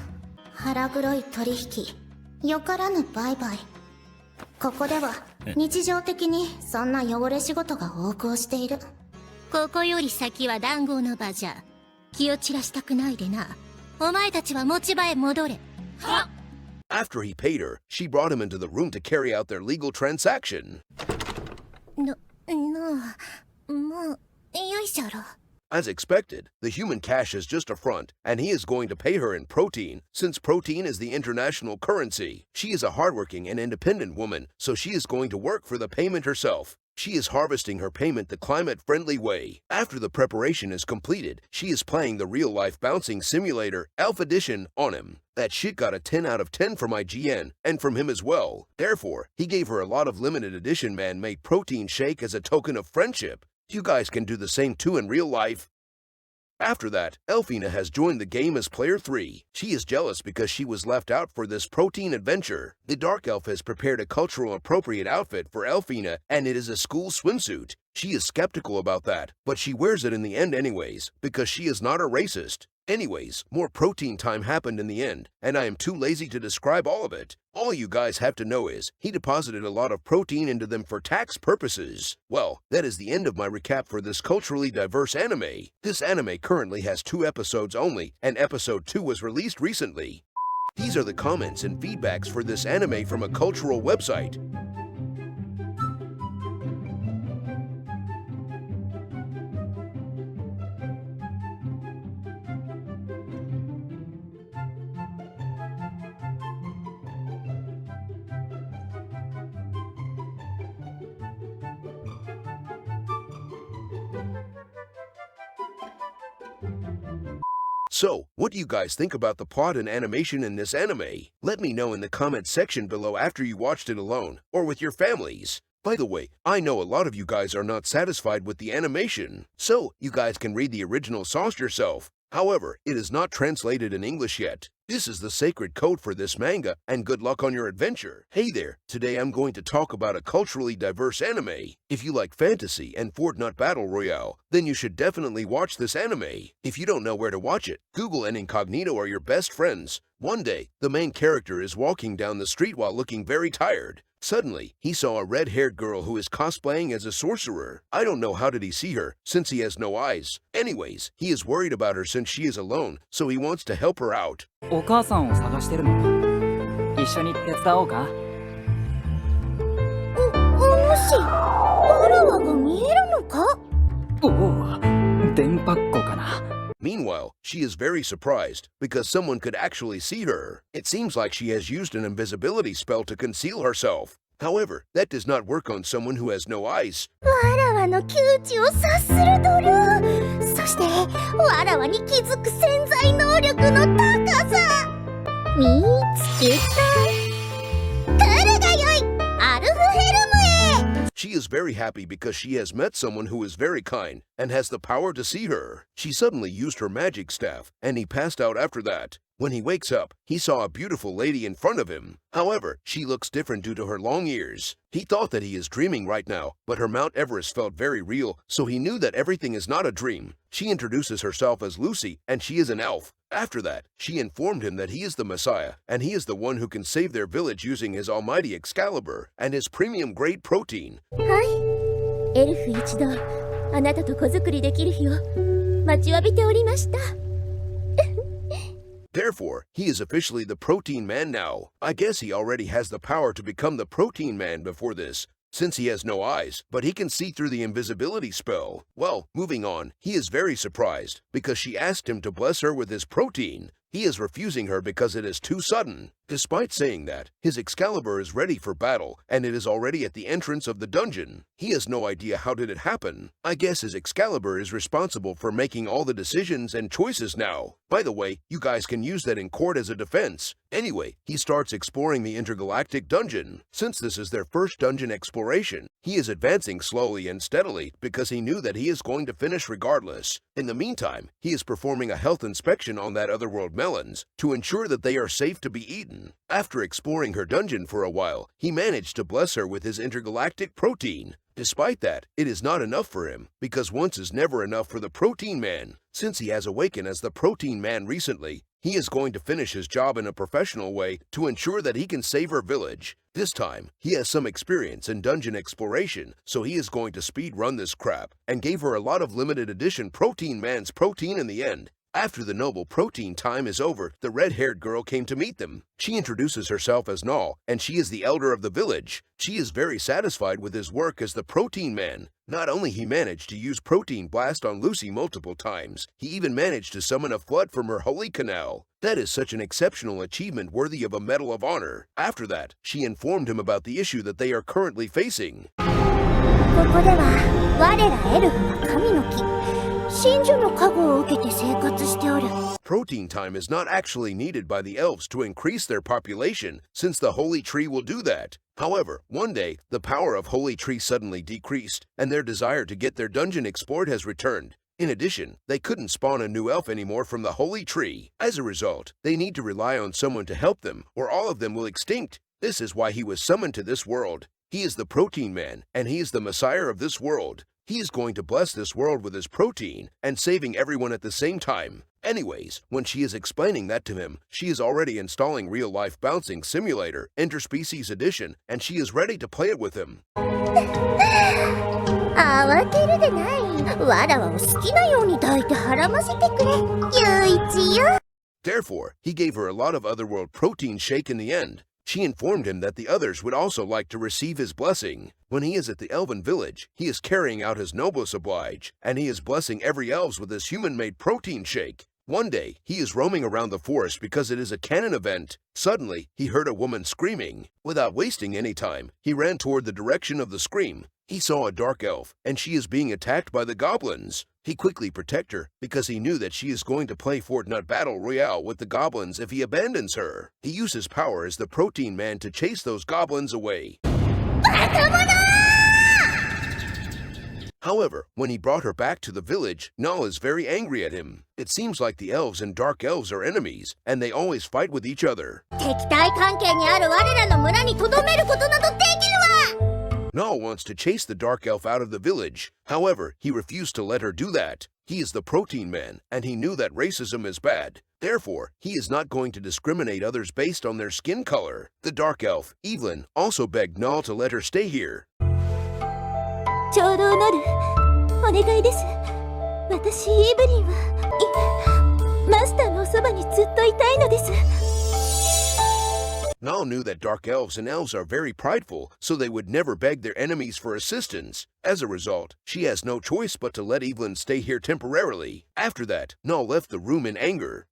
腹黒い取引。よからぬ売買。ここでは日常的にそんな汚れ仕事が横行している。ここより先は談合の場じゃ。気を散らしたくないでな。お前たちは持ち場へ戻れ。はっ。 After he paid her, she brought him into the room to carry out their legal transaction. もう、よいしょろ。 As expected, the human cash is just a front, and he is going to pay her in protein, since protein is the international currency. She is a hardworking and independent woman, so she is going to work for the payment herself. She is harvesting her payment the climate-friendly way. After the preparation is completed, she is playing the real-life bouncing simulator, Elf Edition, on him. That shit got a 10 out of 10 from IGN, and from him as well. Therefore, he gave her a lot of limited edition man-made protein shake as a token of friendship. You guys can do the same too in real life. After that, Elfina has joined the game as player 3. She is jealous because she was left out for this protein adventure. The Dark Elf has prepared a cultural appropriate outfit for Elfina, and it is a school swimsuit. She is skeptical about that, but she wears it in the end anyways, because she is not a racist. Anyways, more protein time happened in the end, and I am too lazy to describe all of it. All you guys have to know is, he deposited a lot of protein into them for tax purposes. Well, that is the end of my recap for this culturally diverse anime. This anime currently has 2 episodes only, and episode 2 was released recently. These are the comments and feedbacks for this anime from a cultural website. So, what do you guys think about the plot and animation in this anime? Let me know in the comments section below after you watched it alone, or with your families. By the way, I know a lot of you guys are not satisfied with the animation, so you guys can read the original source yourself. However, it is not translated in English yet. This is the sacred code for this manga, and good luck on your adventure. Hey there, today I'm going to talk about a culturally diverse anime. If you like fantasy and Fortnite Battle Royale, then you should definitely watch this anime. If you don't know where to watch it, Google and Incognito are your best friends. One day, the main character is walking down the street while looking very tired. Suddenly, he saw a red-haired girl who is cosplaying as a sorcerer. I don't know how did he see her, since he has no eyes. Anyways, he is worried about her since she is alone, so he wants to help her out. お母さんを探してるの。一緒に手伝おうか。わらわが見えるのか？おお、電波っ子かな。Meanwhile, she is very surprised because someone could actually see her. It seems like she has used an invisibility spell to conceal herself. However, that does not work on someone who has no eyes. わらわの窮地を察する度量、そしてわらわに気づく潜在能力の高さ。見つけた。来るがよい、アルフヘルムへ。She is very happy because she has met someone who is very kind and has the power to see her. She suddenly used her magic staff, and he passed out after that. When he wakes up, he saw a beautiful lady in front of him. However, she looks different due to her long ears. He thought that he is dreaming right now, but her Mount Everest felt very real, so he knew that everything is not a dream. She introduces herself as Lucy, and she is an elf. After that, she informed him that he is the Messiah, and he is the one who can save their village using his almighty Excalibur and his premium-grade protein. はい、エルフ一同、あなたと子作りできる日を待ちわびておりました。Therefore, he is officially the Protein Man now. I guess he already has the power to become the Protein Man before this, since he has no eyes, but he can see through the invisibility spell. Well, moving on, he is very surprised because she asked him to bless her with his protein. He is refusing her because it is too sudden. Despite saying that, his Excalibur is ready for battle, and it is already at the entrance of the dungeon. He has no idea how did it happen. I guess his Excalibur is responsible for making all the decisions and choices now. By the way, you guys can use that in court as a defense. Anyway, he starts exploring the intergalactic dungeon. Since this is their first dungeon exploration, he is advancing slowly and steadily because he knew that he is going to finish regardless. In the meantime, he is performing a health inspection on that otherworld melons to ensure that they are safe to be eaten. After exploring her dungeon for a while, he managed to bless her with his intergalactic protein. Despite that, it is not enough for him, because once is never enough for the Protein Man. Since he has awakened as the Protein Man recently, he is going to finish his job in a professional way to ensure that he can save her village. This time, he has some experience in dungeon exploration, so he is going to speed run this crap, and gave her a lot of limited edition Protein Man's protein in the end. After the noble protein time is over, the red-haired girl came to meet them. She introduces herself as Null, and she is the elder of the village. She is very satisfied with his work as the Protein Man. Not only he managed to use Protein Blast on Lucy multiple times, he even managed to summon a flood from her holy canal. That is such an exceptional achievement worthy of a Medal of Honor. After that, she informed him about the issue that they are currently facing. ここでは我らエルフは神の木。真珠の加護を受けて生活しておる。Protein time is not actually needed by the elves to increase their population, since the Holy Tree will do that. However, one day, the power of Holy Tree suddenly decreased, and their desire to get their dungeon explored has returned. In addition, they couldn't spawn a new elf anymore from the holy tree. As a result, they need to rely on someone to help them, or all of them will extinct. This is why he was summoned to this world. He is the protein man, and he is the messiah of this world. He is going to bless this world with his protein and saving everyone at the same time. Anyways, when she is explaining that to him, she is already installing real-life bouncing simulator, interspecies edition, and she is ready to play it with him. 慌てるでない。わらわを好きなように抱いてはらませてくれ。ゆういちよ。Therefore, he gave her a lot of otherworld protein shake in the end. She informed him that the others would also like to receive his blessing. When he is at the Elven village, he is carrying out his noblesse oblige, and he is blessing every elves with his human-made protein shake. One day, he is roaming around the forest because it is a canon event. Suddenly, he heard a woman screaming. Without wasting any time, he ran toward the direction of the scream. He saw a dark elf, and she is being attacked by the goblins. He quickly protected her because he knew that she is going to play Fortnite Battle Royale with the goblins if he abandons her. He uses power as the protein man to chase those goblins away. However, when he brought her back to the village, Null is very angry at him. It seems like the elves and dark elves are enemies, and they always fight with each other. 敵対関係にある我らの村に留めることなどできるわ。 Null wants to chase the dark elf out of the village. However, he refused to let her do that. He is the protein man, and he knew that racism is bad. Therefore, he is not going to discriminate others based on their skin color. The dark elf, Evelyn, also begged Null to let her stay here. ちょうどなる。お願いです。私、イブリンは、マスターのおそばにずっといたいのです。 Null knew that dark elves and elves are very prideful, so they would never beg their enemies for assistance. As a result, she has no choice but to let Evelyn stay here temporarily. After that, Null left the room in anger.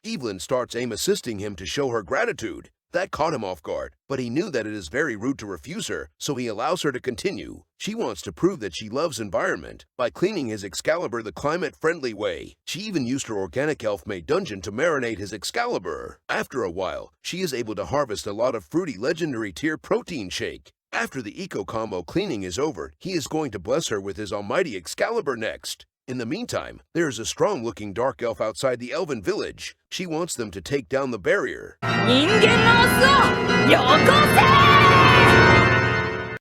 Evelyn starts assisting him to show her gratitude. That caught him off guard, but he knew that it is very rude to refuse her, so he allows her to continue. She wants to prove that she loves environment by cleaning his Excalibur the climate-friendly way. She even used her organic elf-made dungeon to marinate his Excalibur. After a while, she is able to harvest a lot of fruity legendary tier protein shake. After the eco-combo cleaning is over, he is going to bless her with his almighty Excalibur next. In the meantime, there is a strong-looking dark elf outside the Elven village. She wants them to take down the barrier.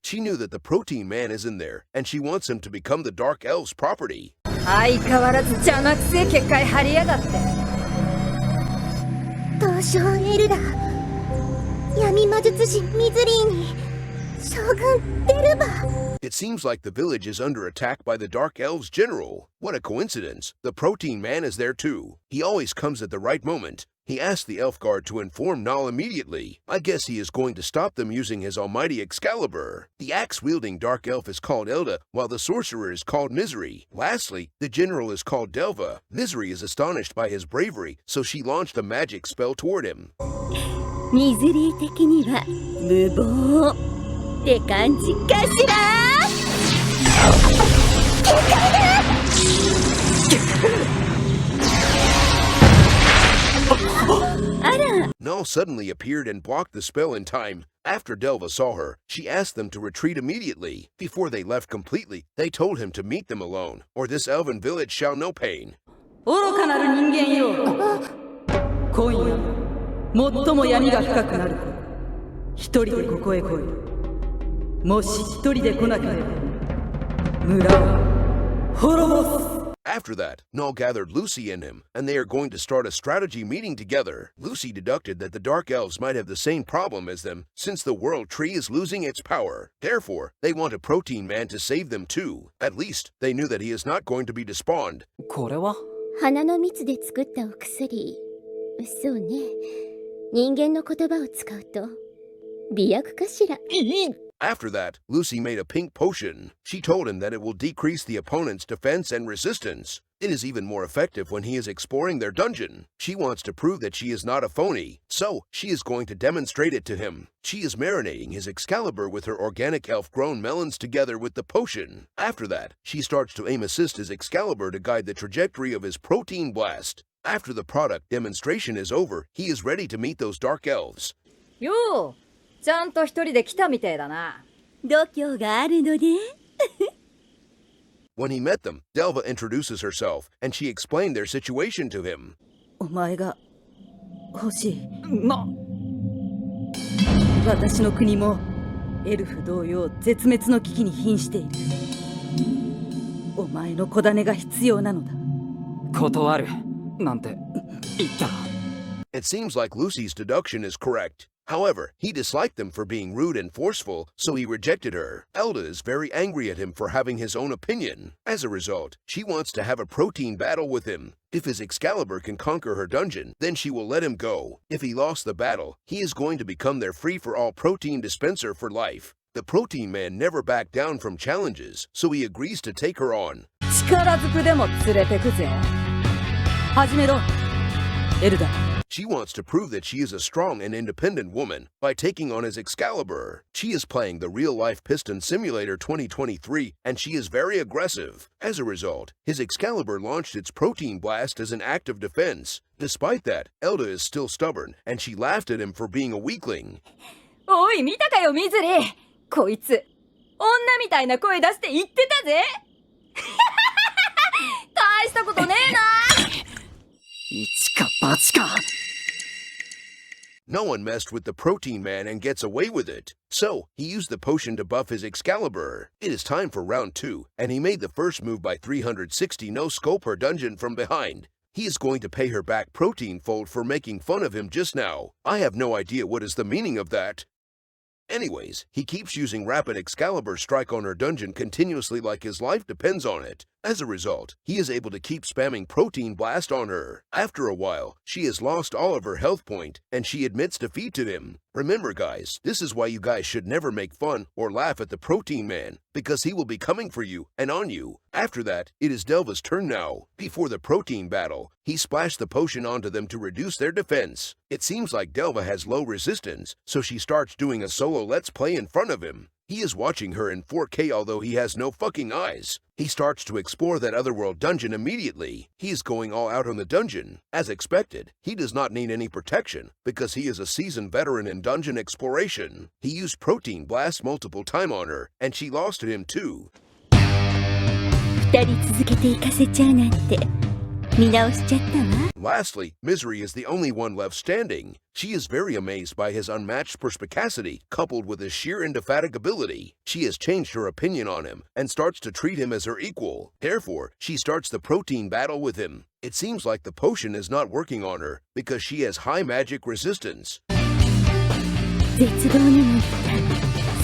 She knew that the protein man is in there, and she wants him to become the dark elf's property. 相変わらず邪魔くせえ結界張りやがって。東証エルダ闇魔術師ミズリーに将軍デルバ。 It seems like the village is under attack by the Dark Elves General. What a coincidence. The Protein Man is there too. He always comes at the right moment. He asked the Elf Guard to inform Null immediately. I guess he is going to stop them using his almighty Excalibur. The axe-wielding Dark Elf is called Elda, while the Sorcerer is called Misery. Lastly, the General is called Delva. Misery is astonished by his bravery, so she launched a magic spell toward him. ミズリー的には無謀って感じかしら。 Null suddenly appeared and blocked the spell in time. After Delva saw her, she asked them to retreat immediately. Before they left completely, they told him to meet them alone, or this elven village shall know pain. 愚かなる人間よ。今夜最も闇が深くなる。一人でここへ来い。もし一人で来なければ村を滅ぼす。 After that, Null gathered Lucy and him, and they are going to start a strategy meeting together. Lucy deducted that the Dark Elves might have the same problem as them, since the World Tree is losing its power. Therefore, they want a Protein Man to save them too. At least, they knew that he is not going to be despawned. これは花の蜜で作ったお薬。そうね。人間の言葉を使うと美薬かしら。After that, Lucy made a pink potion. She told him that it will decrease the opponent's defense and resistance. It is even more effective when he is exploring their dungeon. She wants to prove that she is not a phony, so she is going to demonstrate it to him. She is marinating his Excalibur with her organic elf-grown melons together with the potion. After that, she starts to assist his Excalibur to guide the trajectory of his protein blast. After the product demonstration is over, he is ready to meet those dark elves. Yo! ちゃんと一人で来たみてえだな。度胸があるのね。When he met them, Delva introduces herself, and she explained their situation to him. お前が欲しい。な、私の国もエルフ同様絶滅の危機に瀕している。お前の子種が必要なのだ。断るなんて言ったら。 It seems like Lucy's deduction is correct. However, he disliked them for being rude and forceful, so he rejected her. Elda is very angry at him for having his own opinion. As a result, she wants to have a protein battle with him. If his Excalibur can conquer her dungeon, then she will let him go. If he lost the battle, he is going to become their free-for-all protein dispenser for life. The protein man never backed down from challenges, so he agrees to take her on. 力ずくでも連れてくぜ。始めろ、エルダ。 She wants to prove that she is a strong and independent woman by taking on his Excalibur. She is playing the real-life Piston Simulator 2023, and she is very aggressive. As a result, his Excalibur launched its Protein Blast as an act of defense. Despite that, Elda is still stubborn, and she laughed at him for being a weakling. おい、見たかよ、ミズリ。こいつ、女みたいな声出して言ってたぜ。大したことねえな。一か八か。 No one messed with the Protein Man and gets away with it. So, he used the potion to buff his Excalibur. It is time for round 2, and he made the first move by 360 no-scope her dungeon from behind. He is going to pay her back Protein Fold for making fun of him just now. I have no idea what is the meaning of that. Anyways, he keeps using Rapid Excalibur Strike on her dungeon continuously like his life depends on it. As a result, he is able to keep spamming Protein Blast on her. After a while, she has lost all of her health point, and she admits defeat to him. Remember guys, this is why you guys should never make fun or laugh at the Protein Man, because he will be coming for you and on you. After that, it is Delva's turn now. Before the Protein battle, he splashed the potion onto them to reduce their defense. It seems like Delva has low resistance, so she starts doing a solo let's play in front of him. He is watching her in 4K although he has no fucking eyes. He starts to explore that otherworld dungeon immediately. He is going all out on the dungeon. As expected, he does not need any protection because he is a seasoned veteran in dungeon exploration. He used Protein Blast multiple times on her, and she lost to him too. 二人続けて行かせちゃうなんて見直しちゃったわ。 Lastly, Misery is the only one left standing. She is very amazed by his unmatched perspicacity coupled with his sheer indefatigability. She has changed her opinion on him and starts to treat him as her equal. Therefore, she starts the protein battle with him. It seems like the potion is not working on her because she has high magic resistance. 絶望にも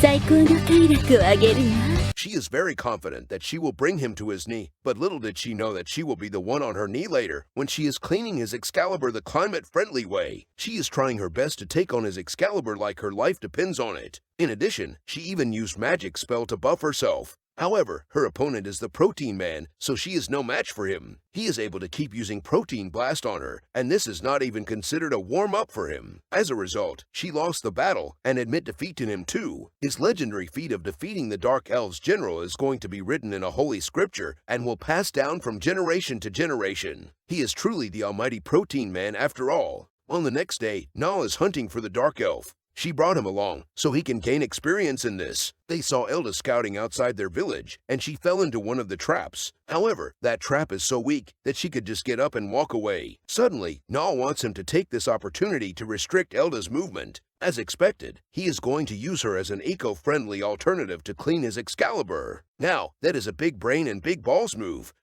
最高の快楽をあげるわ。 She is very confident that she will bring him to his knee, but little did she know that she will be the one on her knee later when she is cleaning his Excalibur the climate-friendly way. She is trying her best to take on his Excalibur like her life depends on it. In addition, she even used magic spell to buff herself. However, her opponent is the Protein Man, so she is no match for him. He is able to keep using Protein Blast on her, and this is not even considered a warm-up for him. As a result, she lost the battle and admit defeat to him too. His legendary feat of defeating the Dark Elves General is going to be written in a holy scripture and will pass down from generation to generation. He is truly the almighty Protein Man after all. On the next day, Nal is hunting for the Dark Elf. She brought him along, so he can gain experience in this. They saw Elda scouting outside their village, and she fell into one of the traps. However, that trap is so weak that she could just get up and walk away. Suddenly, Nal wants him to take this opportunity to restrict Elda's movement. As expected, he is going to use her as an eco-friendly alternative to clean his Excalibur. Now, that is a big brain and big balls move.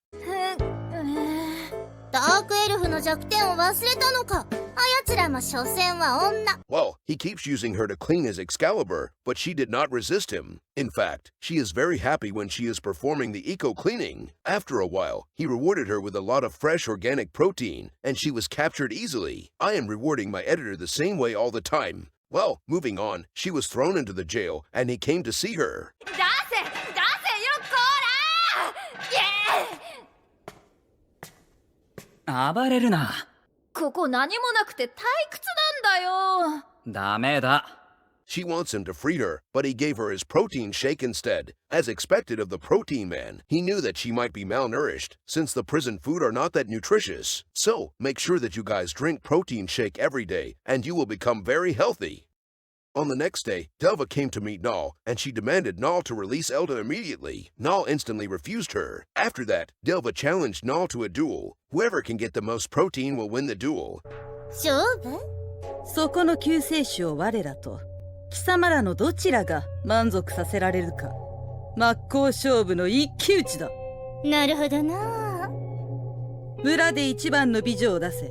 ダークエルフの弱点を忘れたのか。あやつらも所詮は女。 Well, he keeps using her to clean his Excalibur, but she did not resist him. In fact, she is very happy when she is performing the eco-cleaning. After a while, he rewarded her with a lot of fresh organic protein, and she was captured easily. I am rewarding my editor the same way all the time. Well, moving on, she was thrown into the jail, and he came to see her. 出せよこら。暴れるな。ここ何もなくて退屈なんだよ。ダメだ。 She wants him to free her, but he gave her his protein shake instead. As expected of the Protein Man, he knew that she might be malnourished, since the prison food are not that nutritious. So, make sure that you guys drink protein shake every day, and you will become very healthy. On the next day, Delva came to meet Nal, and she demanded Nal to release Elda immediately. Nal instantly refused her. After that, Delva challenged Nal to a duel. Whoever can get the most protein will win the duel. 勝負？そこの救世主を我らと貴様らのどちらが満足させられるか真っ向勝負の一騎打ちだ。なるほどな。村で一番の美女を出せ。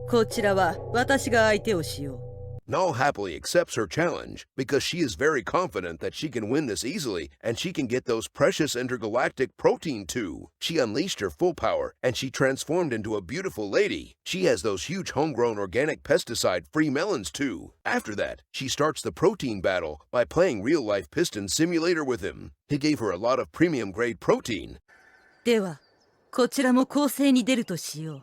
こちらは私が相手をしよう。 Nal happily accepts her challenge because she is very confident that she can win this easily and she can get those precious intergalactic protein too. She unleashed her full power and she transformed into a beautiful lady. She has those huge homegrown organic pesticide-free melons too. After that, she starts the protein battle by playing real-life piston simulator with him. He gave her a lot of premium-grade protein. ではこちらも攻勢に出るとしよう。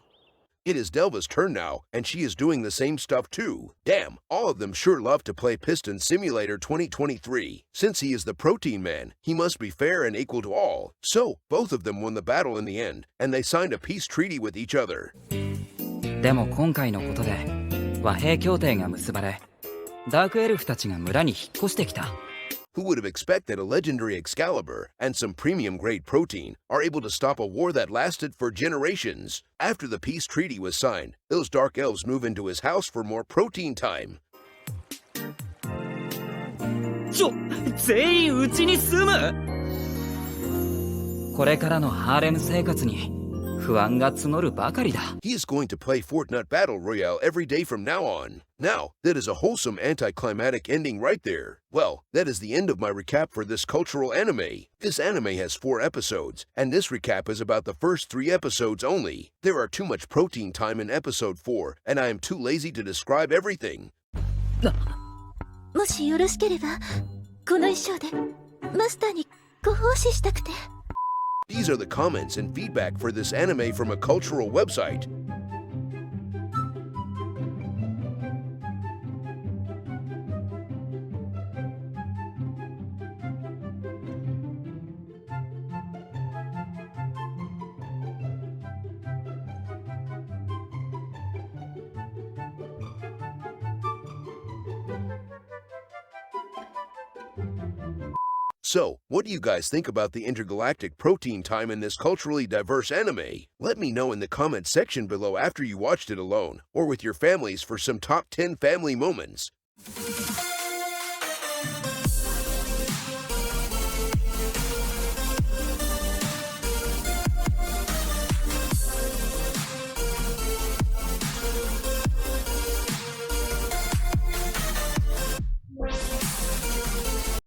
It is Delva's turn now, and she is doing the same stuff too. Damn, all of them sure love to play Piston Simulator 2023. Since he is the protein man, he must be fair and equal to all. So, both of them won the battle in the end, and they signed a peace treaty with each other. でも今回のことで和平協定が結ばれダークエルフたちが村に引っ越してきた。 Who would have expected a legendary Excalibur and some premium-grade protein are able to stop a war that lasted for generations? After the peace treaty was signed, those dark elves move into his house for more protein time. 全員うちに住む？これからのハーレム生活に不安が募るばかりだ。 He is going to play Fortnite Battle Royale every day from now on. Now, that is a wholesome anticlimactic ending right there. Well, that is the end of my recap for this cultural anime. This anime has 4 episodes, and this recap is about the first 3 episodes only. There are too much protein time in episode 4, and I am too lazy to describe everything. もしよろしければこの衣装でマスターにご奉仕したくて。 These are the comments and feedback for this anime from a cultural website. So, what do you guys think about the intergalactic protein time in this culturally diverse anime? Let me know in the comment section below after you watched it alone, or with your families for some top 10 family moments.